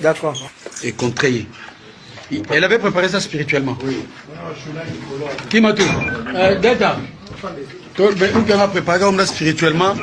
D'accord. Et contrarié. Elle avait préparé ça spirituellement. Oui. Qui m'a tout Data. Où qu'on a préparé ça spirituellement.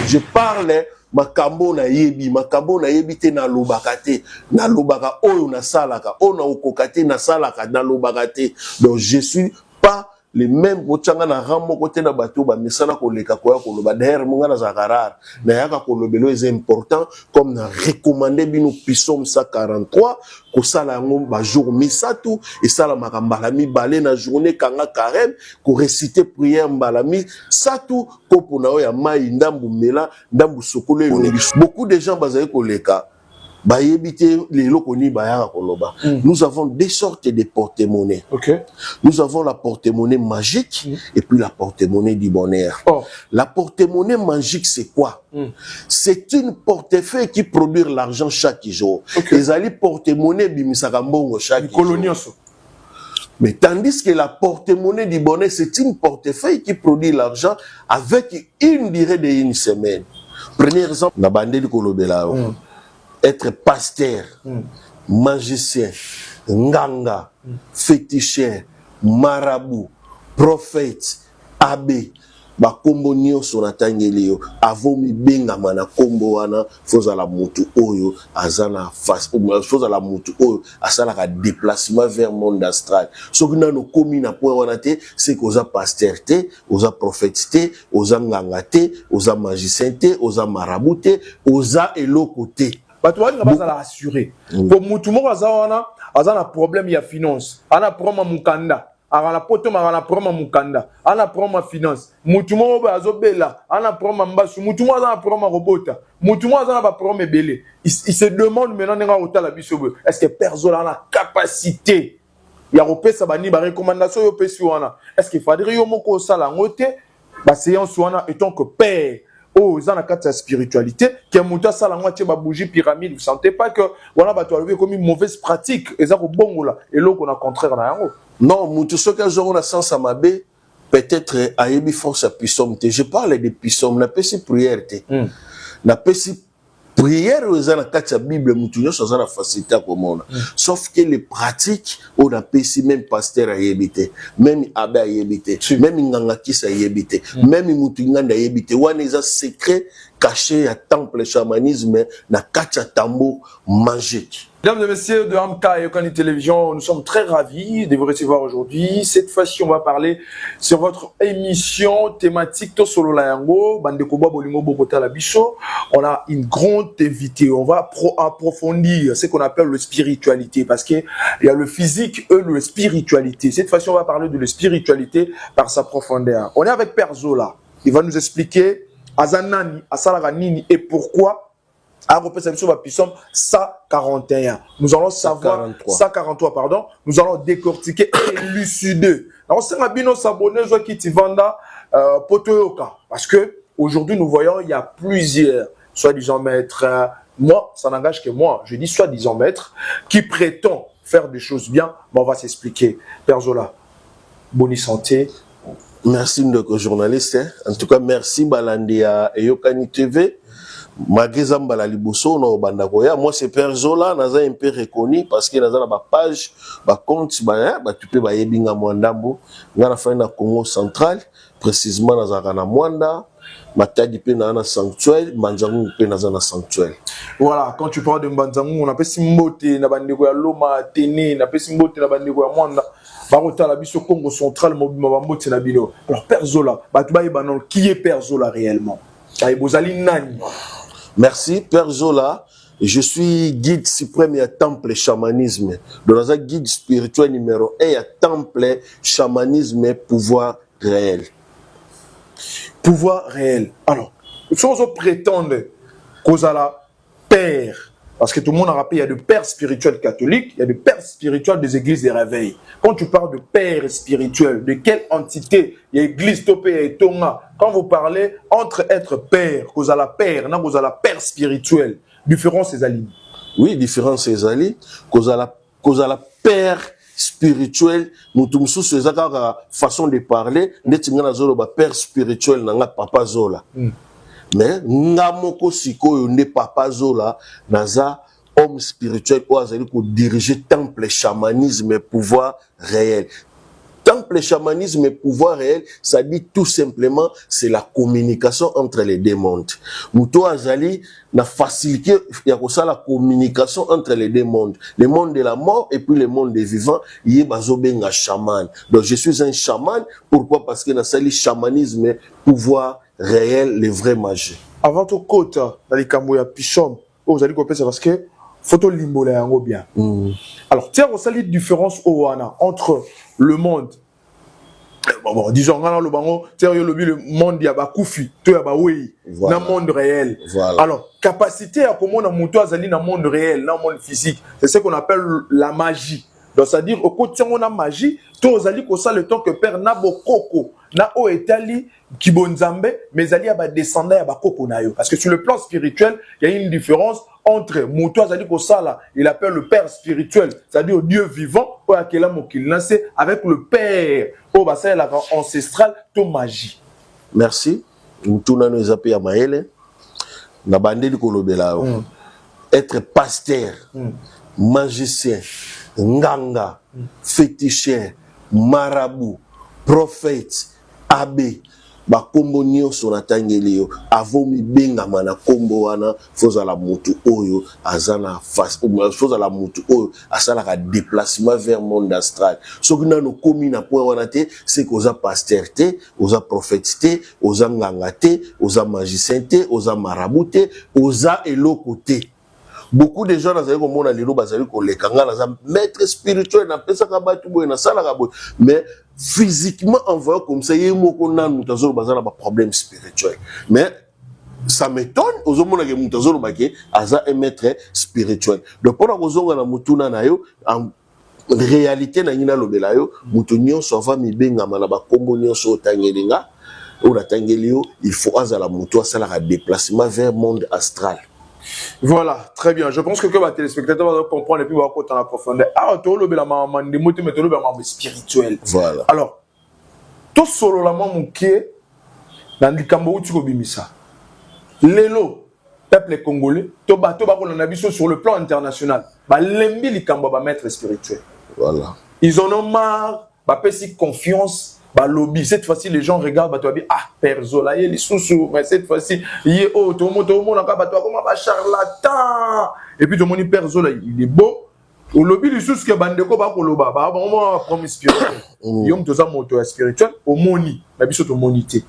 Je parle makambo na yebi te na lobakate na lobaka oyo na salaka ona okokate na salaka na lobakate. Donc je suis pas les mêmes bochanga na ramo côté na bateau ba misala ko leka ko ya ko loba derrière monga na zakarar na yaka ko lobelo est important comme na recommander bino psaume 143 ko sala ngo ba jour misatu et sala makambala mi balé na journée kanga carême ko réciter prière mbalami satu ko pona o ya mai ndambu mela ndambu sokolo. Beaucoup de gens bazali ko leka. Nous avons deux sortes de porte-monnaie. Okay. Nous avons la porte-monnaie magique et puis la porte-monnaie du bonheur. Oh. La porte-monnaie magique, c'est quoi? C'est une portefeuille qui produit l'argent chaque jour. Okay. Les alliés porte-monnaie bimisakambongo chaque jour. Mais tandis que la porte-monnaie du bonheur, c'est une portefeuille qui produit l'argent avec une durée d'une semaine. Prenez exemple, la bande de Kolobela. Être pasteur, magicien, nganga, féticheur, marabout, prophète, abbé, ba kombo nyonso na tangeleo avomi benga mana kombo wana foza la mutu oyo azana face foza la mutu oyo asala ka déplacement vers monde astral. So que nano komi na point wana te, c'est que oza pasteur te, oza prophète te, oza nganga te, oza magicien te, oza marabout te, oza eloko te. Tu vas la rassurer. Pour tout le monde, il y a un problème de finance. Il y a un problème de mukanda. Il y a un problème de mukanda. Il y a un problème de finance. Il y a un problème de robot. Il y a un problème de il se demande maintenant est-ce que personne a la capacité. Il y a une recommandation. Est-ce qu'il faudrait que ça la séance étant que père. Oh, ils ont la spiritualité. Qui est monté ça la moitié de bougie pyramide. Vous sentez pas que voilà, bah tu as comme une mauvaise pratique. Et ça au bon là. Et l'autre on a contraire là. Non, monte ce que j'aurai la sens à ma baie. Peut-être à yebi force à puissance. Je parle de puissance. Na pesi prière te. Na pesi prière aux gens dans la Bible. Monte ça ça la facilité comme on. Sauf que les pratiques on a pesi même pasteur à yebite, même abbé à yebite, même nganga kisa à yebite, même monte nganda yebite. Ou un secret caché à temple chamanisme na kacha tambour magique. Mesdames et messieurs de Hamka et Yokani Télévision, nous sommes très ravis de vous recevoir aujourd'hui. Cette fois-ci, on va parler sur votre émission thématique Tosolo Layango, Bandekoba Bolingo Bogota Labiso. On a une grande invitée. On va approfondir ce qu'on appelle le spiritualité parce qu'il y a le physique et le spiritualité. Cette fois-ci, on va parler de la spiritualité par sa profondeur. On est avec Père Zola. Il va nous expliquer Azanani, Asalaganini et pourquoi. Nous allons savoir 143 pardon. Nous allons décortiquer et élucider. Alors c'est rabino s'abonner qui ti vanda potoyoka parce que aujourd'hui nous voyons il y a plusieurs soi-disant maîtres. Moi ça n'engage que moi. Je dis soi-disant maîtres qui prétend faire des choses bien. Mais on va s'expliquer. Père Zola, bonne santé. Merci de journaliste. En tout cas merci Balandia et Yokani TV. Moi c'est Père Zola, naza un peu reconnu parce que naza na page, compte, tu peux yebinga mwandambo, ngana fa na Congo central, précisément naza na Mwanda, matadi pe na sanctuaire, Manzangu pe naza na sanctuaire. Voilà, quand tu parles de Manzangu, on appelle Simbote na bandeko ya Loma Tene, na appelle Simbote na bandeko ya Mwanda. Barota la biso Congo central mobimba na bino. Alors Père Zola, qui est Père Zola réellement? Merci, Père Zola. Je suis guide suprême à Temple Chamanisme. Dans un guide spirituel numéro 1 à Temple Chamanisme Pouvoir Réel. Pouvoir réel. Alors, il faut prétendre qu'aux la Père. Parce que tout le monde a rappelé, il y a de pères spirituels catholiques, il y a de pères spirituels des églises des réveils. Quand tu parles de père spirituel, de quelle entité? Il y a église Topé et Tonga. Quand vous parlez entre être père, cause à la père, non, cause à la père spirituelle, différence ces alliés. Oui, différence ces alliés, cause à la père spirituel mutu mususu ezaka façon de parler ndeti nga nazolo ba père spirituel nanga papa Zola mais nga moko sikoyo nde papa Zola naza homme spirituel ou azali ko diriger temple chamanisme et pouvoir réel. Temple chamanisme et pouvoir réel, ça dit tout simplement, c'est la communication entre les deux mondes. Mouto Azali n'a facilité, il y a ça la communication entre les deux mondes. Le monde de la mort et puis le monde des vivants, il y a un chaman. Donc je suis un chaman, pourquoi? Parce que dans le chamanisme et pouvoir réel, les vrais magie. Avant tout, côté, dans les Camboya Pichom, vous allez comprendre, c'est parce que photo limbolé en bien. Alors, tiens, on sait la différence entre le monde. Bon, disons, le monde y a bakoufi, tout y a baoui, dans le monde réel. Voilà. Alors, capacité à comment on a monté dans le monde réel, dans le monde physique, c'est ce qu'on appelle la magie. Donc, c'est-à-dire, au côté on a magie, tout azali ko ça le temps que père nabo koko, na o etali kibonzambe, mais ali a ba descendant ya ba koko na yo. Parce que sur le plan spirituel, il y a une différence entre Mouto azali ko ça là, il appelle le père spirituel, c'est-à-dire au Dieu vivant, ou à quel amo qu'il lance avec le père, au bassin la ancestral, to magie. Merci. Mouto na nous appelle à Maëlle, na bandé de kolobela. Être pasteur, magicien, nganga, féticheur, marabout, prophète, abbé, ba kombo nyonso na tangeli yo avant mi benga mana kombo wana foza la mutu oyo azana face foza la mutu oyo asala ka déplacement vers monde astral soki nano komi na point wana te c'est que oza pasteur te oza prophète te oza nganga te oza magicien te oza marabout te oza eloko te. Beaucoup de gens nazali komona lelo bazali koleka nga naza maître spirituel na pesa ka batu boye na sala ka boye mais physiquement en voyant comme ça yemoko nanu mutazolo bazala ba problème spirituel mais ça m'étonne ozomona ke mutazolo bake aza un maître spirituel donc pona kozonga na mutuna na yo en réalité na ngina lobela yo mutu nyonso va mibenga mala ba kombo nyonso otangelinga ou na tangelio il faut azala mutu asala ka déplacement vers monde astral. Voilà, très bien. Je pense que les téléspectateurs vont comprendre et puis vont en la profondeur. Ah, tu as le maman de mots, mais tu as le spirituel. Voilà. Alors, tout solo la maman qui est dans le Cambodge, tu as ça. Lélo, peuple congolais, tu as sur le plan international. L'embi li Kambo va maître spirituel. Voilà. Ils en ont marre, bah pesi confiance. Bah lobby cette fois-ci les gens regardent bah tu vas dire ah père Zola il est sous mais cette fois-ci il est oh tout le monde encore bah toi comme un charlatan et puis tout le monde père Zola il est beau au lobby les sous que bandeko ba koloba bah on va prendre spirituel yom to za moto spirituel au moni mais biso to monité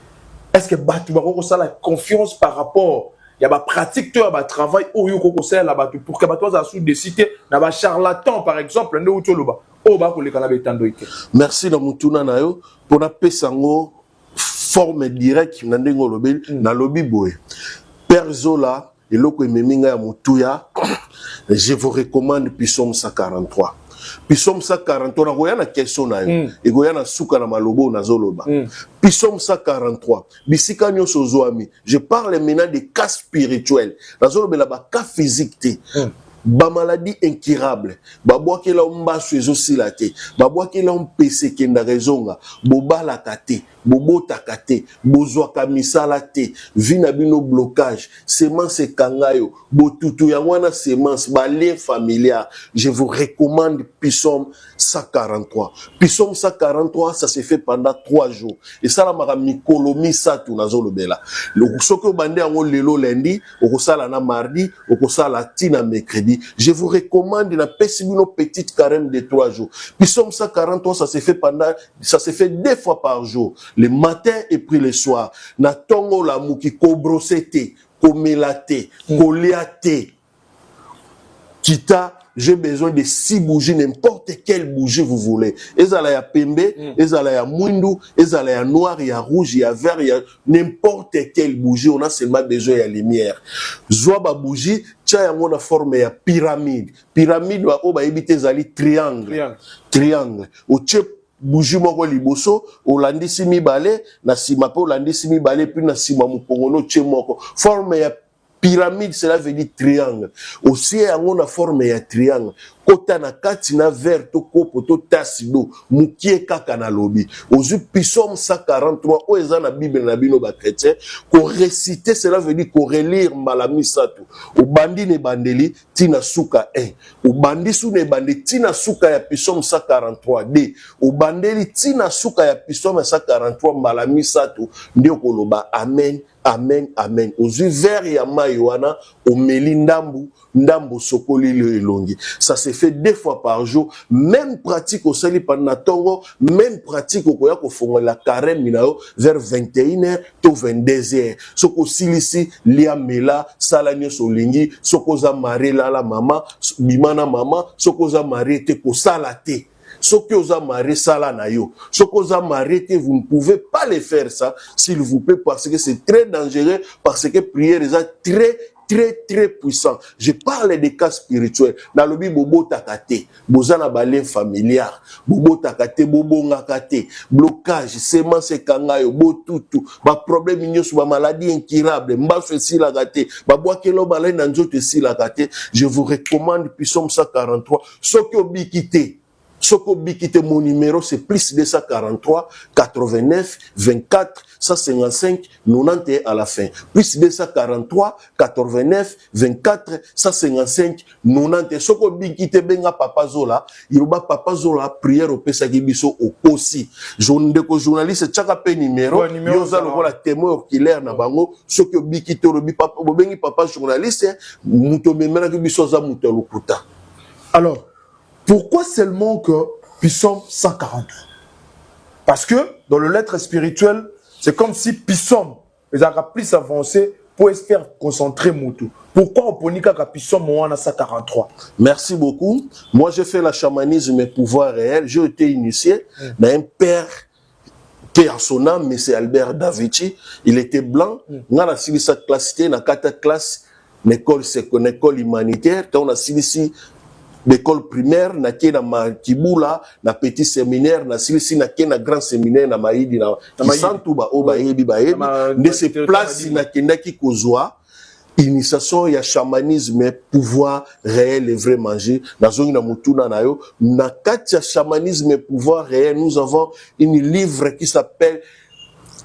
est-ce que bah tu vas avoir ça la confiance par rapport il y a ba pratique toi ba travail au yo ko ça là bah pour que bah toi ça sous des cités na ba charlatan par exemple ne ou loba. Merci na mutuna na yo pour na pesango forme directe na ndengo lobel na lobby boy Père Zola eloko ememinga ya mutuya je vous recommande Psaume 143 Psaume 143 na koya na question na yo egoya na suka na malobo na zoloba Psaume 143 bisika nyonso zoami je parle maintenant des cas spirituels na zolobela ba cas physique te ba maladie incurable ba boaki la mbasu ezosila te ba boaki la mpese kenda rezonga bobala kate bobota kate bozwaka misala te vina bino blocage semence kangayo botutu ya wana semence ba lien familial je vous recommande Psaume 143 Psaume 143 ça se fait pendant 3 jours et ça la maka mikolo misatu nazolo bela le soko bande yango lelo lundi okosala na mardi okosala tina mercredi. Je vous recommande la petite carême de 3 jours. Psaume 143, ça se fait 2 fois par jour, le matin et puis le soir. Na tongo la muki ko brossete, ko melate, ko liate. Kita, j'ai besoin de 6 bougies, n'importe quelle bougie vous voulez. Ezala ya pembe, ezala ya mwindu, ezala ya noir, ya rouge, ya vert, ya n'importe quelle bougie, on a seulement besoin de lumière. Zoaba bougie, tia yango na forme ya pyramide. Pyramide wa oba ebite zali triangle. Triangle. O tche bougie moko liboso, olandisi mibale, na sima pe olandisi mibale, puis na sima mupongono tche moko. Forme ya pyramide, cela veut dire triangle. Aussi, on a forme ya triangle. Kota na kati na verre to kopo to tasse d'eau, mukie kaka na lobi. Ozu Psaume 143, o eza na Bible na bino ba chrétien, ko réciter, cela veut dire ko relire malamisa tu. O bandi ne bandeli tina suka 1. O bandi su ne bandi tina suka ya Psaume 143 D. O bandeli tina suka ya Psaume 143 malamisa tu. Ndio koloba amen. Amen, amen. Ozu vers ya maïwana, o meli ndambu sokoli le elongi. Ça se fait 2 fois par jour. Même pratique au sali panatongo, même pratique au koya ko fongo la carême minao vers 21h to 22h. Soko silisi lia mela salanyo solingi, soko za mare la mama, bimana mama, soko za mare te ko salate. Ce que vous avez sala na yo, ce que vous avez vous ne pouvez pas le faire ça, s'il vous plaît, parce que c'est très dangereux, parce que prière est très puissant. Je parle des cas spirituels. Dans le Bible, bobo takate, bozana balin familiar, bobo takate, bobo ngakate, blocage, semence kangayo, bo tutu, ba problème nyos, ba maladie incurable, mbaso si la gate, ba boakelo balin nanjote si la gate. Je vous recommande Psaume 143, ce que vous bikite. Soko Bikite, mon numéro, c'est plus 243 89 24 155 91 à la fin. Plus 243 89 24 155 91. Soko Bikite benga Papa Zola, Yoruba Papa Zola, prière au Pesagibiso au aussi. Journaliste, tchaka pe numéro, yoza la témoin oculaire na bango, Soko Bikite, bengi Papa journaliste, muto memena kibiso za muto lukuta. Alors, pourquoi seulement que Psaume 143? Parce que dans le lettre spirituel, c'est comme si Psaume, les aura plus avancé pour se faire concentrer Moutou. Pourquoi on peut dire que Psaume 143? Merci beaucoup. Moi, j'ai fait la chamanisme et pouvoir réel. J'ai été initié d'un père qui a son âme, mais c'est Albert Davici. Il était blanc. On a suivi sa classe, dans 4 classes, l'école humanitaire. On a suivi l'école primaire, na ké na Kibula, na petit séminaire, na silisi na ké na grand séminaire, na maïdi, na santu ba o ba yebi ba yebi. De ces places na kendaki kozwa, initiation ya chamanisme, pouvoir réel et vrai manger. Na zone na mutuna na yo, na kati ya chamanisme, pouvoir réel, nous avons une livre qui s'appelle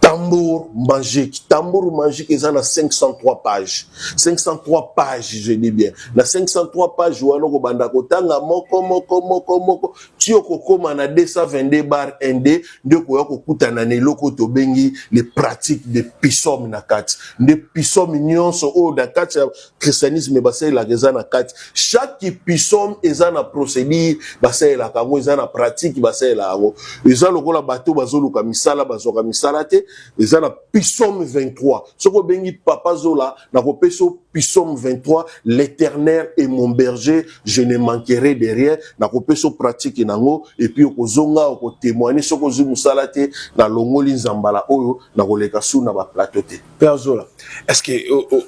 Tambour magique. Tambour magique, ils en a 503 pages. 503 pages, je dis bien. Na 503 pages, ou alors, banda kotanga, moko, tio koko mana 222 bar ND, de koya kokuta na neloko to bengi, les pratiques de Psaume na kati. De Psaume nyonso, o, da kati, christianisme, basé la geza na kati. Chaque Psaume, ils en a procédure, basé la kango, ils en a pratique, basé la kango. Ils en a la bateau, bazolo kamisala, bazoka misala te. Ils ont Psaume 23. Ce que bengi Papa Zola, na kopeso Psaume 23, l'Éternel est mon berger, je ne manquerai de rien. Na kopeso pratique nango et puis okozonga oko témoigner ce que zumu salate na longoli nzambala oyo na koleka su na ba plateau te. Père Zola, est-ce que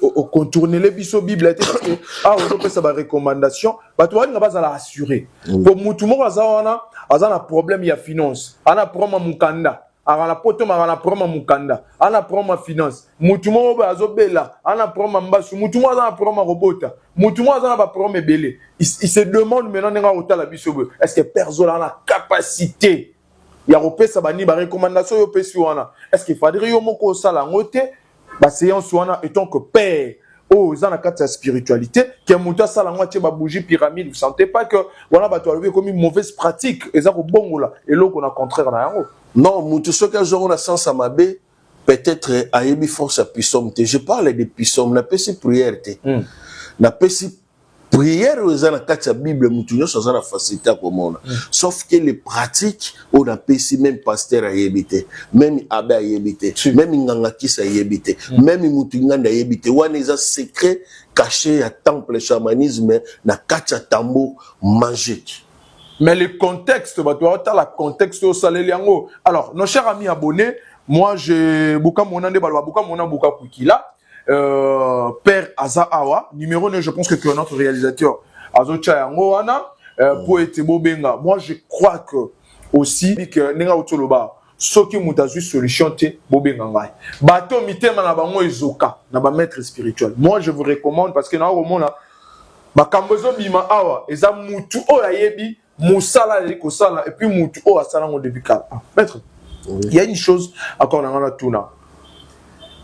au contourner les biso Bible parce que on peut ça ba recommandation, ba toi nga bazala assurer. Pour mutu mo bazawana, azana problème ya finance, ana problème mukanda. Ana poto marana proma mukanda ana proma finance mutumo ba azobela ana proma mbasu mutumo ana proma robota mutumo ana ba proma belé il se demande maintenant nga otala biso est-ce que personne a la capacité ya repesa bani ba recommandation yo pesi wana est-ce qu'il faudrait yo moko sala ngote ba séance wana étant que père oh ils ont la carte de spiritualité qui est monté ça la moitié ba bougie pyramide vous sentez pas que voilà ba toi comme une mauvaise pratique et ça ko bongo là et l'autre on a contraire na yango. Non, mutu ce que j'aurai la sens à ma bé, peut-être à yebi force à Psaume. Je parle de Psaume, na pesi prière te. Na pesi prière aux ana katia Bible mutu yo sans la facilité comme on. Sauf que les pratiques on a pesi même pasteur à yebite, même abbé à yebite, même nganga kisa yebite, même mutu nganda yebite. Wana eza secret caché à temple chamanisme na katia tambour magique. Mais le contexte, bah, tu vois, le contexte au salaire. Alors, nos chers amis abonnés, moi, j'ai Bouka Monande Balwa, Bouka Mona Bouka Kukila, Père Azaawa, numéro 9, je pense que notre réalisateur, Azo Chayangoana, Poète Bobenga. Moi, je crois que aussi, que Nenga Utoloba, soki muta zui solution te bobenga ngai bato mitema na bango ezoka na ba maître spirituel. Moi je vous recommande parce que na romona makambo ezobima awa eza mutu oyo ayebi musala liko sala et puis mutu oyo asala ngo depuis kala. Maître, il y a une chose encore dans la tuna.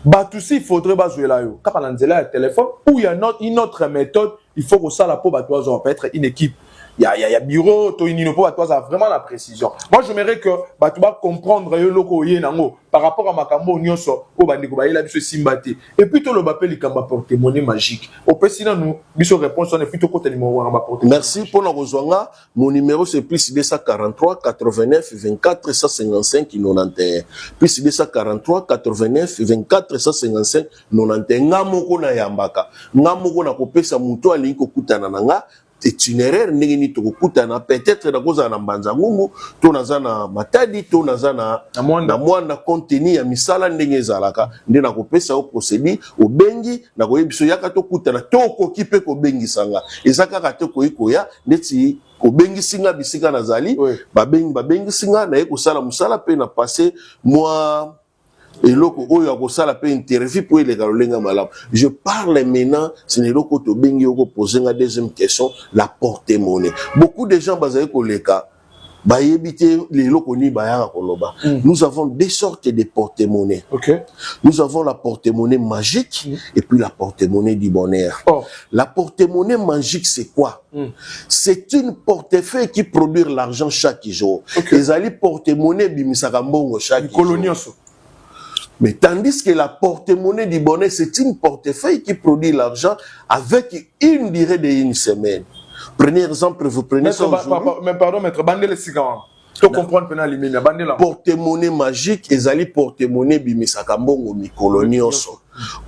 Bato si il faudrait bazuela yo kaka na nzela ya téléphone ou il y a une autre méthode, il faut que ça la po bato zo peut être une équipe. Il y a bureau, vraiment la précision. Moi, j'aimerais que tu vas comprendre par rapport à ma cambo nyonso au bandiko ba ila biso simbati. Et puis tout le bapel ikamba porte-monnaie magique. Au pesina nous biso réponse on est plutôt côté numéro on va porter. Merci pour la rozwanga. Mon numéro c'est plus 243 89 24 155 91. Plus 243 89 24 155 91. Ngamoko na yambaka. Ngamoko na kopesa muto ali ko kutana nanga. Itinéraire ndenge ni tokutana peut-être na koza na mbanza ngungu to naza na matadi to naza na mwana contenu ya misala ndenge ezalaka nde na kopesa o procédure obengi na koyebiso yaka tokutana to kokipe ko bengi sanga ezaka ka to koya ndeti obengi singa bisika nazali babengi singa na ekosala musala pe na passer moi. Et loko oyo akosala pe interview pour les garolenga malam. Je parle maintenant, c'est le loko to bengi oko poser la deuxième question, la porte-monnaie. Beaucoup de gens basaye koleka ba yebite les loko ni bayanga koloba. Nous avons deux sortes de porte-monnaie. Okay. Nous avons la porte-monnaie magique et puis la porte-monnaie du bonheur. Oh. La porte-monnaie magique c'est quoi? C'est une portefeuille qui produit l'argent chaque jour. Les ali porte-monnaie bimisaka mbongo chaque jour. Mais tandis que la porte-monnaie du bonheur, c'est une portefeuille qui produit l'argent avec une durée d'une semaine. Prenez exemple, vous prenez ça aujourd'hui. Mais pardon, maître, bandez les cigares. Tu comprends bien l'immédiat, bandez là. Porte-monnaie magique, ezali porte-monnaie bimisaka mbongo mikolo nyonso.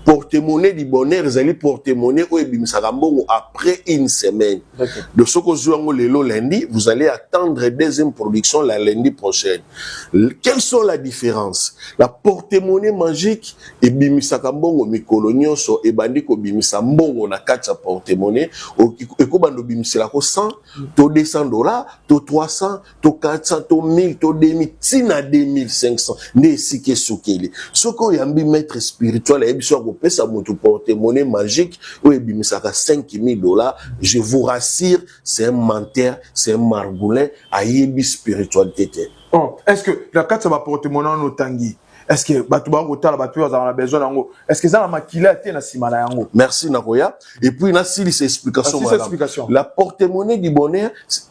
Porte-monnaie du bonheur, ezali porte-monnaie ou bimisaka mbongo après une semaine. De ce que vous lelo lundi, vous allez attendre deuxième production la lundi prochaine. Quelles sont les différences? La porte-monnaie magique et bimisaka mbongo mikolo nyonso et bandiko bimisa mbongo na kati ya porte-monnaie et ko bando bimisela ko 100 to $200 to 300 to 400 to 1000 to 2000 tina 2500 ne sike sukeli. Soko yambi maître spirituel et biso ko pesa moto porte-monnaie magique ou ebimisaka $5000, je vous rassure, c'est un menteur, c'est un margoulin à yebi spiritualité. Oh, est-ce que la carte ça va porte-monnaie en tangi? Est-ce que Batouba Gotala Batou a besoin d'ango? Est-ce que ça a maquillé na simana yango? Merci Nakoya. Et puis na si ces explications. La porte-monnaie du bonheur,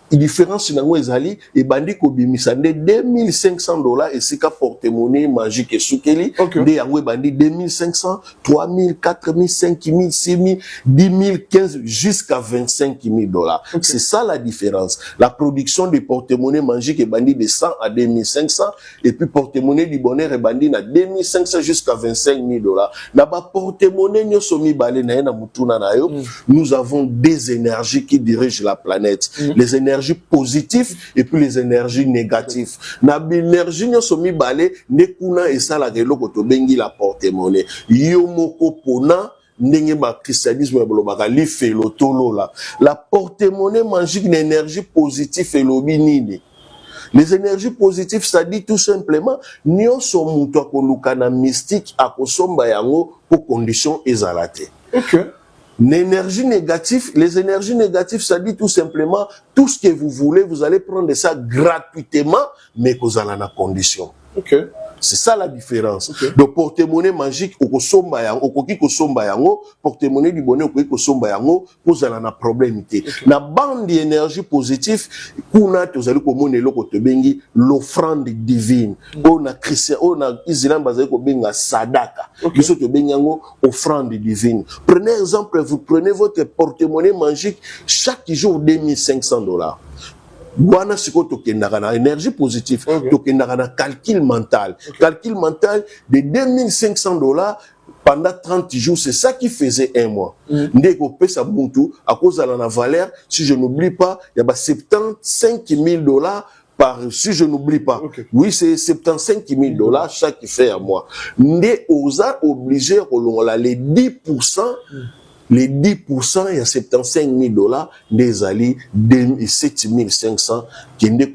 différence nango ezali et bandi ko bimisa $2500 et c'est ka porte-monnaie magique et soukeli de yango bandi 2500, 3000, 4000, 5000, 6000, 10000, 15 jusqu'à $25000. C'est ça la différence. La production des porte-monnaie magique est bandi de 100 à 2500 et puis porte-monnaie du bonheur est bandi na 2500 jusqu'à $25000. Na ba porte-monnaie nyoso mibale na na mutuna na yo, nous avons des énergies qui dirigent la planète. Les énergies positives et puis les énergies négatives. Na l'énergie nyoso mibale ne kuna esala keloko to bengi la porte-monnaie. Yo moko pona ndenge ba christianisme bolobaka li felo tolo la. La porte-monnaie magique d'énergie positive et lobinini. Les énergies positives, ça dit tout simplement, nyonso muto akoluka na mystique akosomba yango pour condition ezalate. L'énergie négative, les énergies négatives, ça dit tout simplement, tout ce que vous voulez, vous allez prendre ça gratuitement, mais que vous allez en condition. C'est ça la différence. Le porte-monnaie magique, porte-monnaie du bonheur, vous allez en problème. La bande d'énergie positive, l'offrande divine. On a chrétien, on a islam basé comme sadaka. Offrande divine. Prenez exemple, vous prenez votre porte-monnaie magique chaque jour $2500. Guana siko tokendaka na énergie positive, tokendaka na calcul mental. Calcul mental de $2500 pendant 30 jours, c'est ça qui faisait un mois. Ndeko pesa buntu à cause de la valeur, si je n'oublie pas, il y a $75,000 par, si je n'oublie pas. Oui, c'est $75,000 chaque fait à mois. Ndé osa obligé les 10% les 10%, il y a 75 000 $, des alliés, 7 500, qui est des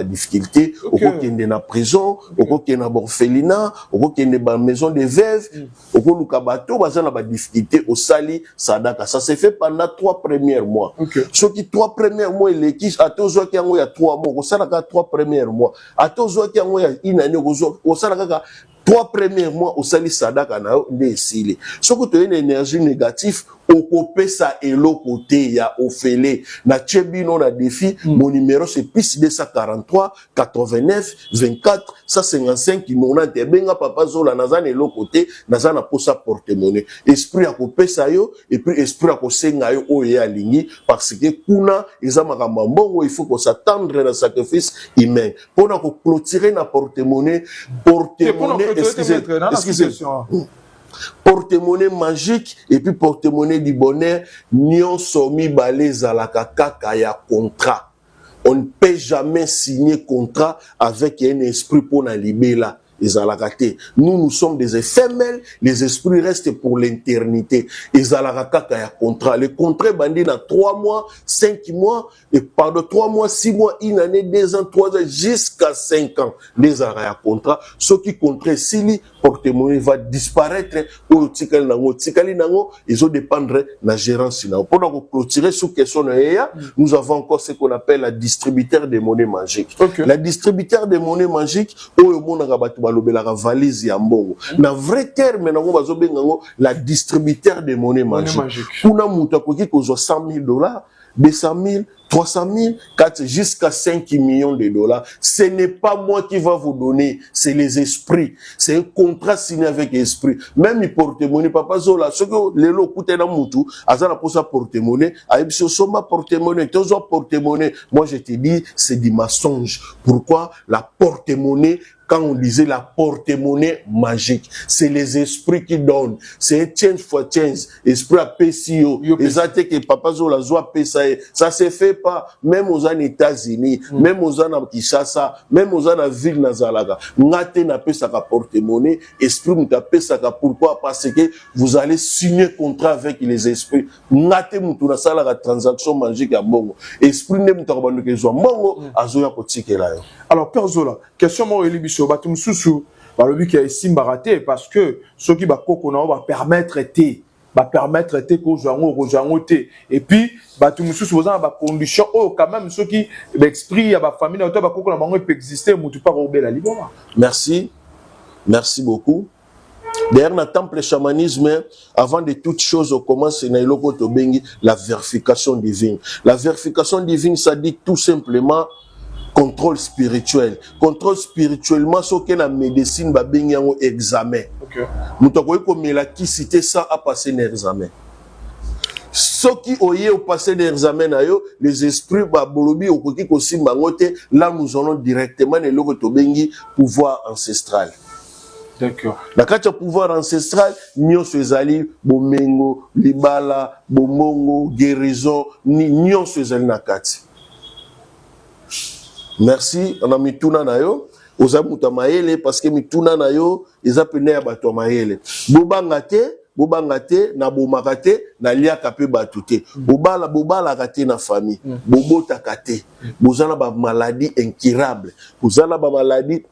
difficultés, au qui est dans la prison, au qui est dans l'orphelinat, au qui est dans la maison des veuves, au qui est dans la difficulté, au sali, sadaka. Ça s'est fait pendant 3 premiers mois. Ce qui 3 premiers mois, il est à tous qui il y a 3 mois, au salaka 3 premiers mois. À tous qui il y a une année, au salaka 3 premiers mois, au sali sadaka na ndesili. Ce que tu as une énergie négative, au copé ça et l'autre côté, il y a Ophélie. Na tchebino na défi, mon numéro c'est plus 243 89 24 155 90. Benga papa zola nazan et l'autre côté, nazan na posa porte-monnaie. Esprit à copé ça yo, et puis esprit à kosenga yo oye aligné, parce que kuna, ils ont makamambongo, il faut qu'on s'attendre à sacrifice humain. Pour na clôturer na porte-monnaie, excusez-moi. Porte-monnaie magique et puis porte-monnaie du bonheur, nyon somi balé à kaka ya contrat. On ne peut jamais signer contrat avec un esprit pour la libérer. Nous sommes des éphémères, les esprits restent pour l'éternité. Les contrat. Le contrat bandit dans 3 mois, 5 mois, et pendant 3 mois, 6 mois, 1 année, 2 ans, 3 ans, jusqu'à 5 ans. Les contrat. Ce qui contrat, si porte-monnaie va disparaître, ils ont dépendre de la gérance. Pour clôturer sous question, nous avons encore ce qu'on appelle la distributeur de monnaie magique. La distributeur de monnaie magique, la valise ya mbongo. Na vrai terme na ngo bazobenga la distributeur de monnaie magique. Kuna muta koki kozo 100 000 $, 200 000, 300 000, 4 jusqu'à 5 millions de $. Ce n'est pas moi qui va vous donner, c'est les esprits. C'est un contrat signé avec l'esprit. Même les porte-monnaie, papa Zola, ce que les lots coûtent dans moutou, azana pour sa porte-monnaie, aïbso soma porte-monnaie, tozo porte-monnaie. Moi je te dis, c'est du mensonge. Pourquoi? La porte-monnaie, quand on disait la porte-monnaie magique, c'est les esprits qui donnent. C'est un change for change. Esprit à PCO. Et ça, que papa Zola zoa PSAE. Ça se fait pas. Même aux États-Unis, même aux Kinshasa, même aux ville Nazalaga. Ngate na pesaka porte-monnaie. Esprit mouta pesaka. Pourquoi? Parce que vous allez signer contrat avec les esprits. Ngate moutou na sala la transaction magique à Bongo. Esprit ne mouta kabando ke zoa Bongo, azoya kotike la yo. Alors, Père Zola, question moi Elibiso, batum sousou, le but qui est ici baraté parce que ce qui va permettre et puis batum sousou vous avez des conditions quand même ceux qui l'exprit à la famille peut exister la libre. Merci beaucoup. D'ailleurs, dans le temple chamanisme, avant de toute chose, on commence la vérification divine. La vérification divine, ça dit tout simplement contrôle spirituel. Contrôle spirituellement, ce que la médecine va bien un examen. Nous avons comme la qui cité ça à passer un examen. Ce qui ont passé des examens, les esprits babolobi au côté aussi mangote, là nous allons directement le logotobengi pouvoir ancestral. D'accord. La carte pouvoir ancestral, nyon sezali bomengo, libala, bomongo, guérison, nyon sezali nakati. Merci, on a mis tout na yo, oza muta maele parce que mituna na yo, ils appellent ya bato maele. Bobangate na bomakate na liaka pe batute. Bobala kate na famille. Bobota kate. Bozana ba maladie incurable. Bozana ba maladie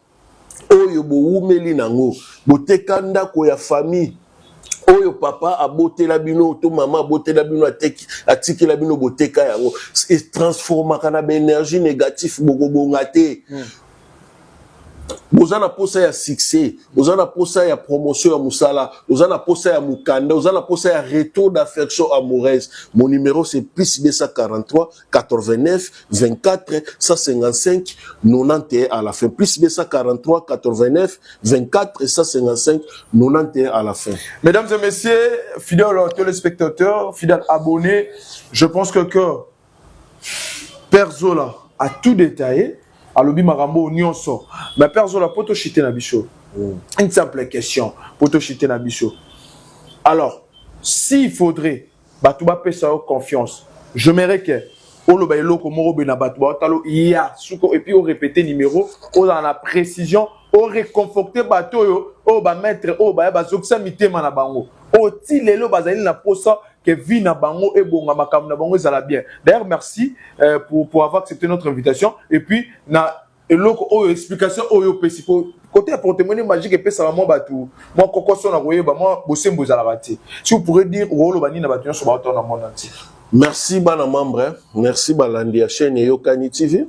oyo boumeli nango. Botekanda ko ya famille. Oyo papa a boté la bino, to maman a boté la bino, a tiki la bino boteka yango. Et transforma kana ba énergie négative bongate. Ozana posa ya succès, ozana posa ya promotion ya musala, ozana posa ya mukanda, ozana posa ya retour d'affection amoureuse. Mon numéro c'est plus 243 89 24 155 91 à la fin. Plus 243 89 24 155 91 à la fin. Mesdames et messieurs, fidèles téléspectateurs, fidèles abonnés, je pense que Père Zola a tout détaillé. Alobi Marambo Nyonso. Mais Père Zola, poto chité na bicho. Une simple question. Poto chité na bicho. Alors, s'il faudrait, Batouba pesa confiance, je m'aimerais que, Olo Bailo Komoro Bena Batouba, Talo, Iya, Souko, et puis on répétait numéro, on a la précision, on réconforté Batoyo, on va mettre, on va zoksa mité manabango. oti lelo bazali na posa que vie na bango et bon makam na bango ezala bien. D'ailleurs merci pour avoir accepté notre invitation et puis na eloko oyo explication oyo pesi côté porte-monnaie magique et pesa moi batou moi kokoso na koyeba moi bosembo ezala bati. Si vous pourrez dire rolo bani na batu sur bato na monde entier. Merci bana membre, merci balandi ya chaîne Yokani TV.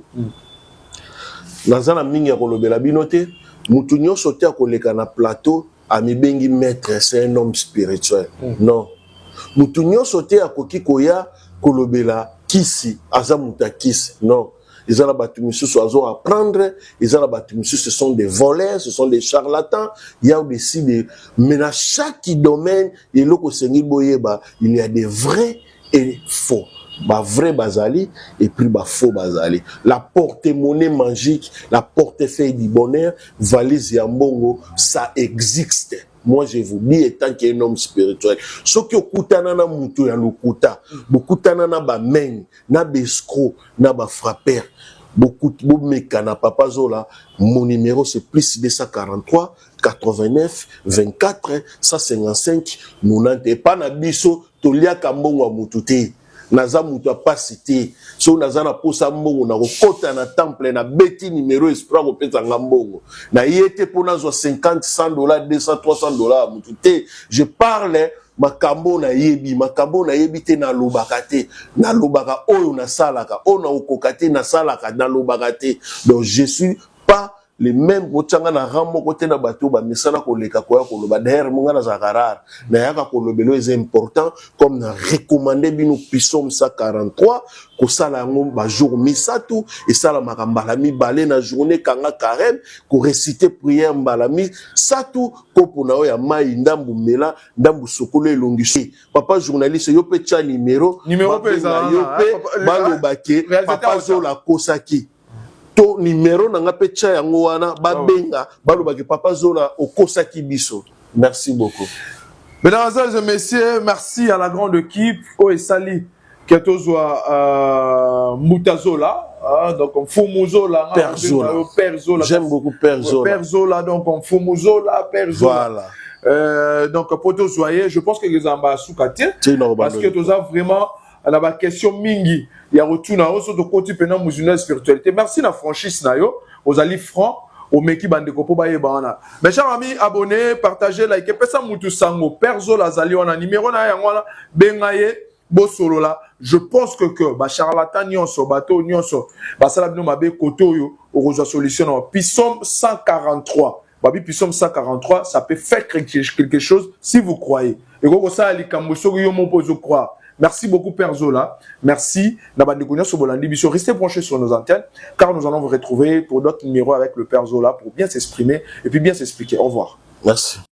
Nazana mingi ya kolobela binote, mutu nyonso te akoleka na plateau amibengi maître, c'est un homme spirituel. Non. Mutu nyonso te akoki koya kolobela kisi, aza muta kisi. Non. Ils ont la battu, monsieur, à apprendre. Ils ont la battu, monsieur, ce sont des voleurs, ce sont des charlatans. Il y a aussi des. Mais dans chaque domaine, il y a des vrais et faux. Bah vrai bazali et puis bah faux bazali. La porte-monnaie magique, la portefeuille du bonheur, valise yambongo, ça existe. Moi, je vous dis, étant qu'un homme spirituel, ce qui est na mutu ya lukuta, beaucoup na ba men, na bescro, na ba frapper, beaucoup na papa zola, mon numéro c'est plus 243 89 24 155 90. Et pas na biso, tolia kambongo wa mututé. Naza mutu pas cité so naza na posa mbongo na kokota na temple na beti numéro espoir ko pesa ngambongo na yete pona zo 50 $100 $200 $300 mutu te. Je parle makambo na yebi te na lobaka te na lobaka oyo na salaka ona okokate na salaka na lobaka te. Donc je suis pas les mêmes botsanga na ramo côté na bateau ba misala ko leka ko ya ko loba derrière monga na zakarar na yaka ko lobelo est important comme na recommander bino psaume 143 ko sala ngom ba jour misatu et sala makambala mi balé na journée kanga carême ko réciter prière mbalami satu ko pona o ya mai ndambu mela ndambu sokolo elongisi papa journaliste yo pe cha numéro pe za yo pe balobake papa zola kosaki to numéro na nga pecha yango wana babenga balobaki papa zola okosaki biso. Merci beaucoup. Mesdames et messieurs, merci à la grande équipe Oesali Ketozwa Mutazola, donc on Fumuzola, Père Zola. J'aime beaucoup Père Zola. Père Zola, donc on Fumuzola, Père Zola. Voilà. Donc pour tous joyeux, je pense que les ambassadeurs parce que tu as vraiment la question mingi. Il y a retour na oso de côté pendant musulman spiritualité. Merci la franchise na yo, aux ali francs, au meki bandeko po baye bana. Mes chers amis, abonnez, partagez, likez, pesa mutu sango, perzo la zali wana numéro na yango wana bengaye bo solo la. Je pense que ba charlatan nyonso bateau nyonso ba sala bino mabe koto yo au solution na Psaume 143. Babi Psaume 143, ça peut faire quelque chose si vous croyez. Et ko ça ali kamboso yo mo pozo croire. Merci beaucoup Père Zola. Merci. Restez branchés sur nos antennes car nous allons vous retrouver pour d'autres numéros avec le Père Zola pour bien s'exprimer et puis bien s'expliquer. Au revoir. Merci.